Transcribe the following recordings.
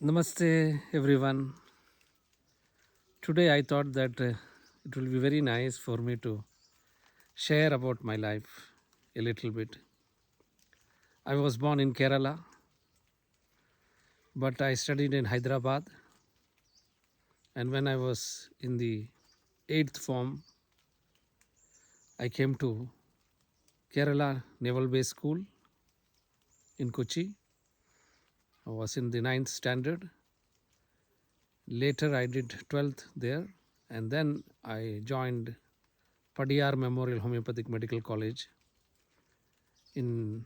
Namaste, everyone. Today I thought that it will be very nice for me to share about my life a little bit. I was born in Kerala, but I studied in Hyderabad. And when I was in the eighth form, I came to Kerala Naval Base School in Kochi. I was in the ninth standard. Later, I did 12th there, and then I joined Padiyar Memorial Homeopathic Medical College in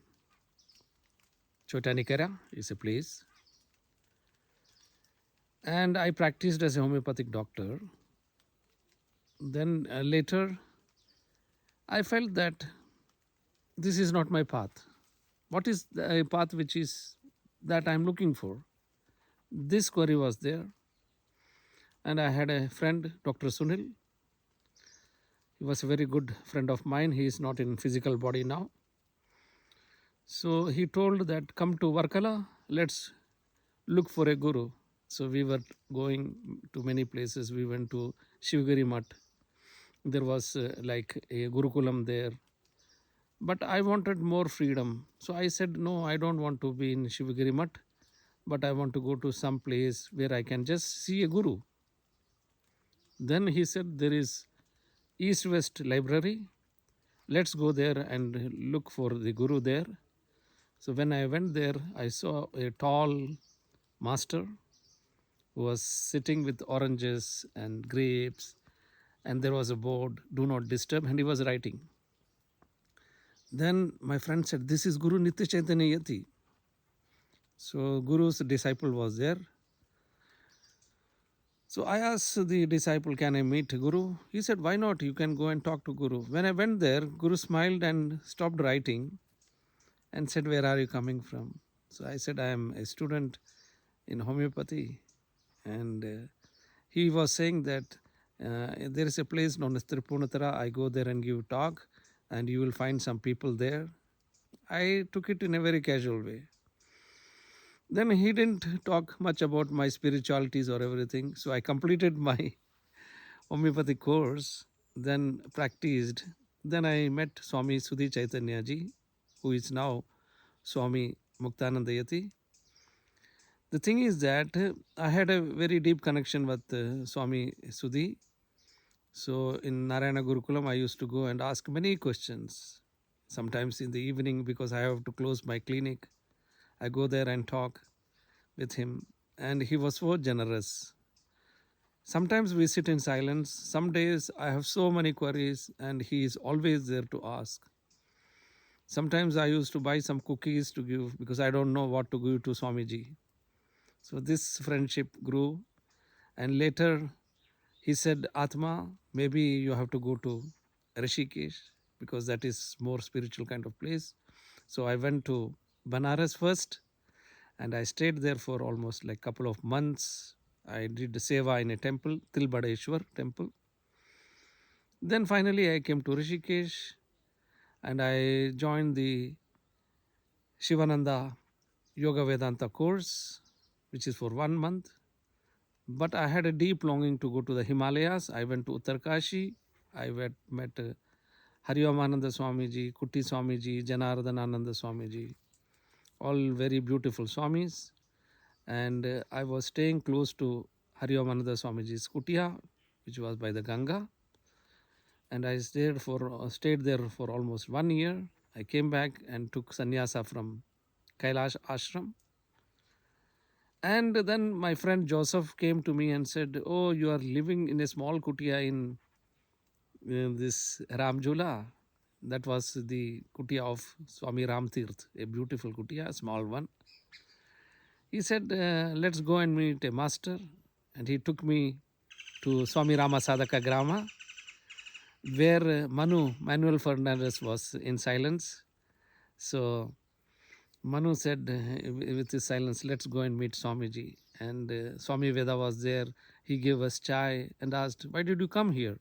Chotanikara is a place. And I practiced as a homeopathic doctor. Then later, I felt that this is not my path. What is the path which is that I'm looking for? This query was there, and I had a friend, Dr. Sunil. He was a very good friend of mine. He is not in physical body now. So he told that come to Varkala, let's look for a guru. So we were going to many places. We went to Shivgiri Mutt. There was like a Gurukulam there. But I wanted more freedom. So I said, no, I don't want to be in Shivgiri Mutt, but I want to go to some place where I can just see a guru. Then he said, there is East West Library. Let's go there and look for the guru there. So when I went there, I saw a tall master who was sitting with oranges and grapes, and there was a board, do not disturb, and he was writing. Then my friend said, this is Guru Nitya Chaitanya Yati. So Guru's disciple was there. So I asked the disciple, can I meet Guru? He said, why not? You can go and talk to Guru. When I went there, Guru smiled and stopped writing and said, where are you coming from? So I said, I am a student in homeopathy. And he was saying that there is a place known as Tripunatara. I go there and give talk, and you will find some people there. I took it in a very casual way. Then he didn't talk much about my spiritualities or everything. So I completed my homeopathy course, then practiced. Then I met Swami Sudhi Chaitanya ji, who is now Swami Muktanandayati. The thing is that I had a very deep connection with Swami Sudhi. So in Narayana Gurukulam, I used to go and ask many questions. Sometimes in the evening, because I have to close my clinic, I go there and talk with him. And he was so generous. Sometimes we sit in silence. Some days I have so many queries, and he is always there to ask. Sometimes I used to buy some cookies to give because I don't know what to give to Swamiji. So this friendship grew, and later he said, Atma, maybe you have to go to Rishikesh because that is more spiritual kind of place. So I went to Banaras first, and I stayed there for almost like couple of months. I did seva in a temple, Tilbadeshwar temple. Then finally I came to Rishikesh, and I joined the Shivananda Yoga Vedanta course, which is for 1 month. But I had a deep longing to go to the Himalayas. I went to Uttarkashi. I met Harivamananda Swamiji, Kuti Swamiji, Janardhanananda Swamiji, all very beautiful Swamis. And I was staying close to Harivamananda Swamiji's kutia, which was by the Ganga. And I stayed there for almost 1 year. I came back and took sannyasa from Kailash Ashram. And then my friend Joseph came to me and said, oh, you are living in a small kutia in this Ramjula. That was the kutia of Swami Ramtirth, a beautiful kutia, a small one. He said, let's go and meet a master. And he took me to Swami Rama Sadhaka Grama, where Manuel Fernandez was in silence. So Manu said with his silence, let's go and meet Swamiji. And Swami Veda was there. He gave us chai and asked, why did you come here?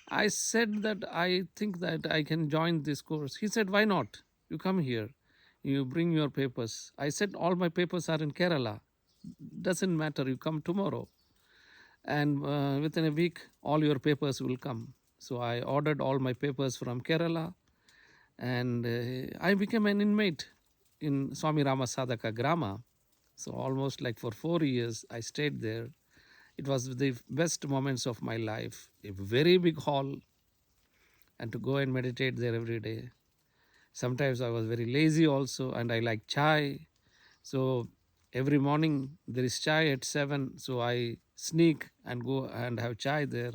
I said that I think that I can join this course. He said, why not? You come here. You bring your papers. I said, all my papers are in Kerala. doesn't matter. You come tomorrow, and within a week, all your papers will come. So I ordered all my papers from Kerala, and I became an inmate in Swami Rama Sadhaka Grama. So almost like for 4 years, I stayed there. It was the best moments of my life. A very big hall, and to go and meditate there every day. Sometimes I was very lazy also, and I like chai. So every morning there is chai at 7. So I sneak and go and have chai there.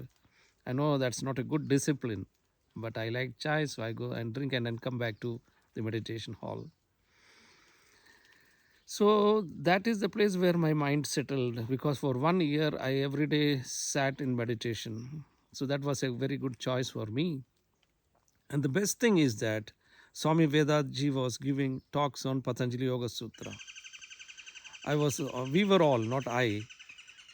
I know that's not a good discipline, but I like chai, so I go and drink and then come back to the meditation hall. So that is the place where my mind settled, because for 1 year I every day sat in meditation. So that was a very good choice for me. And the best thing is that Swami Vedaji was giving talks on Patanjali Yoga Sutra. We were all, not I,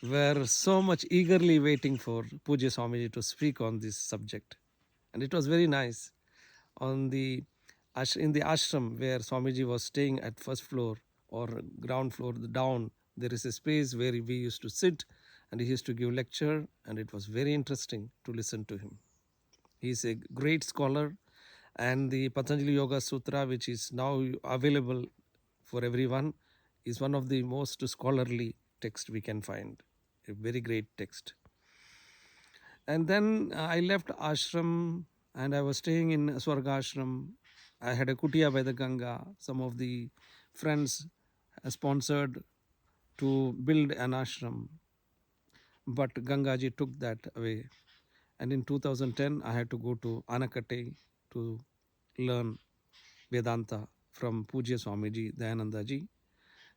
were so much eagerly waiting for Pujya Swamiji to speak on this subject. And it was very nice. On the in the ashram where Swamiji was staying at first floor or ground floor down, there is a space where we used to sit, and he used to give lecture, and it was very interesting to listen to him. He is a great scholar, and the Patanjali Yoga Sutra, which is now available for everyone, is one of the most scholarly text we can find. A very great text. And then I left ashram and I was staying in Swarga ashram. I had a kutia by the Ganga. Some of the friends sponsored to build an ashram, but Gangaji took that away. And in 2010, I had to go to Anakate to learn Vedanta from Pujya Swamiji, Dayanandaji.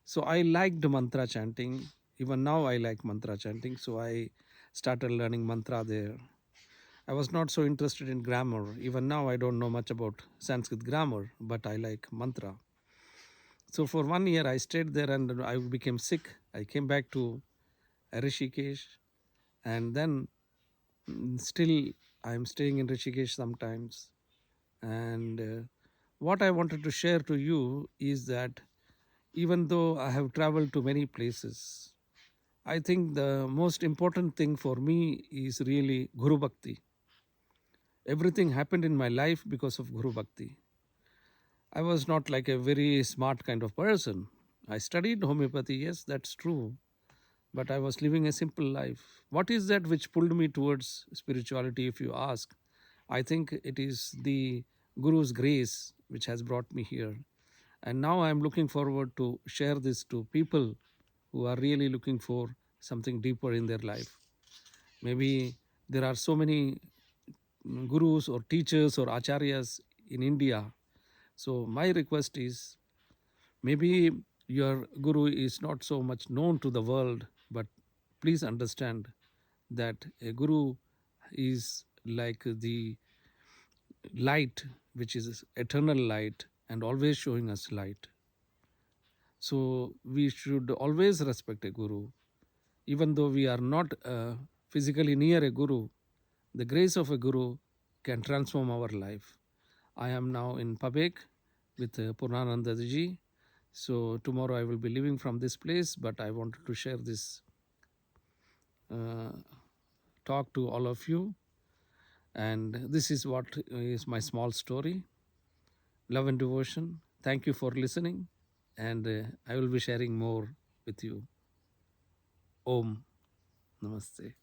So I liked mantra chanting. Even now I like mantra chanting. So I started learning mantra there. I was not so interested in grammar. Even now I don't know much about Sanskrit grammar, but I like mantra. So for 1 year I stayed there and I became sick. I came back to Rishikesh, and then still I'm staying in Rishikesh sometimes. And what I wanted to share to you is that even though I have traveled to many places, I think the most important thing for me is really Guru Bhakti. Everything happened in my life because of Guru Bhakti. I was not like a very smart kind of person. I studied homeopathy, yes, that's true, but I was living a simple life. What is that which pulled me towards spirituality, if you ask? I think it is the Guru's grace which has brought me here. And now I am looking forward to share this to people who are really looking for something deeper in their life. Maybe there are so many gurus or teachers or acharyas in India. So my request is, maybe your guru is not so much known to the world, but please understand that a guru is like the light, which is eternal light and always showing us light. So we should always respect a guru, even though we are not physically near a guru. The grace of a guru can transform our life. I am now in Pabek with Purnananda ji. So tomorrow I will be leaving from this place, but I wanted to share this uh, talk to all of you. And this is what is my small story. Love and devotion. Thank you for listening. And I will be sharing more with you. Om Namaste.